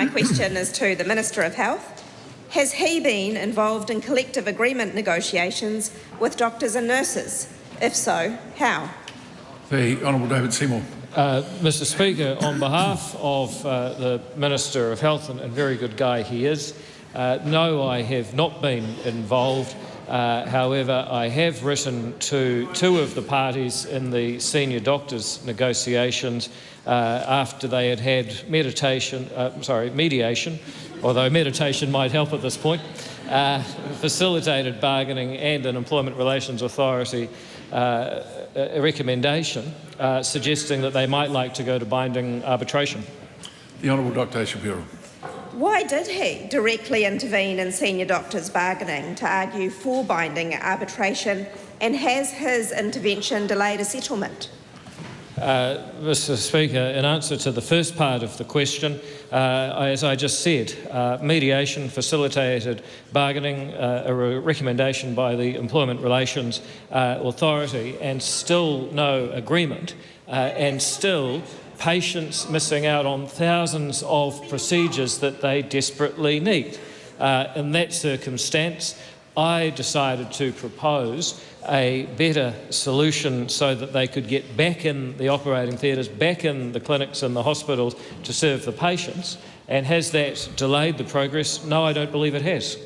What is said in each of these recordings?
my question is to the Minister of Health. Has he been involved in collective agreement negotiations with doctors and nurses? If so, how? The Honourable David Seymour. Mr Speaker, on behalf of the Minister of Health, and very good guy he is, no, I have not been involved. However, I have written to two of the parties in the senior doctors' negotiations after they had had mediation, although mediation might help at this point, facilitated bargaining and an Employment Relations Authority a recommendation suggesting that they might like to go to binding arbitration. The Honourable Dr. Shapiro. Why did he directly intervene in senior doctors' bargaining to argue for binding arbitration, and has his intervention delayed a settlement? Mr Speaker, in answer to the first part of the question, as I just said, mediation, facilitated bargaining, a recommendation by the Employment Relations Authority, and still no agreement, and still patients missing out on thousands of procedures that they desperately need. In that circumstance, I decided to propose a better solution so that they could get back in the operating theatres, back in the clinics and the hospitals to serve the patients. And has that delayed the progress? No, I don't believe it has.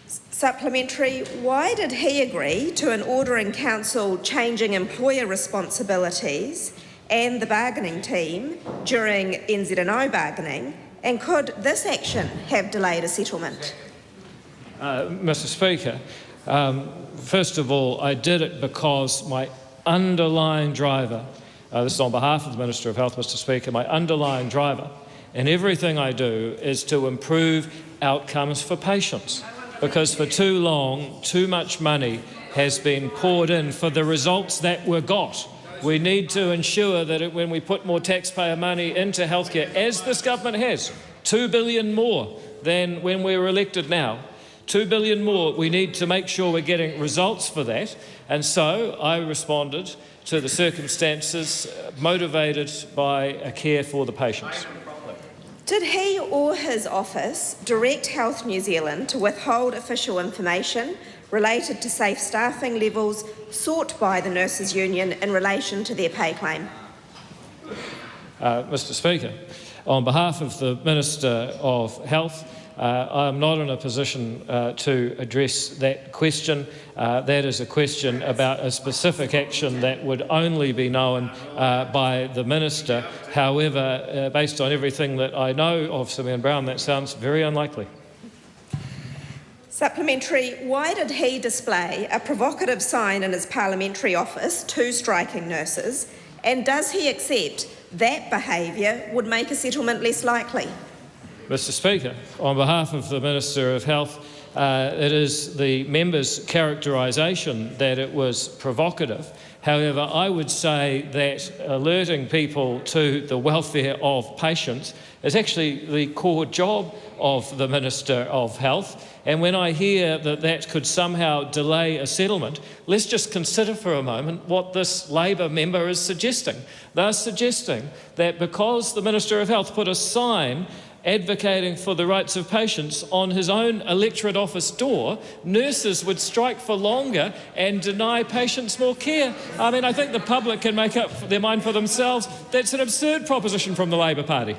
Supplementary, why did he agree to an order in council changing employer responsibilities and the bargaining team during NZ&O bargaining, and could this action have delayed a settlement? Mr Speaker, first of all, I did it because my underlying driver, this is on behalf of the Minister of Health, Mr Speaker, my underlying driver in everything I do is to improve outcomes for patients, because for too long, too much money has been poured in for the results that were got. We need to ensure that when we put more taxpayer money into healthcare, as this government has, $2 billion more than when we were elected now, $2 billion more, we need to make sure we're getting results for that. And so I responded to the circumstances motivated by a care for the patients. Did he or his office direct Health New Zealand to withhold official information related to safe staffing levels sought by the Nurses Union in relation to their pay claim? Mr Speaker, on behalf of the Minister of Health, I am not in a position to address that question. That is a question about a specific action that would only be known by the Minister. However, based on everything that I know of Seymour Brown, that sounds very unlikely. Supplementary, why did he display a provocative sign in his parliamentary office to striking nurses, and does he accept that behaviour would make a settlement less likely? Mr Speaker, on behalf of the Minister of Health, it is the member's characterisation that it was provocative. However, I would say that alerting people to the welfare of patients is actually the core job of the Minister of Health. And when I hear that that could somehow delay a settlement, let's just consider for a moment what this Labor member is suggesting. They're suggesting that because the Minister of Health put a sign advocating for the rights of patients on his own electorate office door, nurses would strike for longer and deny patients more care. I mean, I think the public can make up their mind for themselves. That's an absurd proposition from the Labor Party.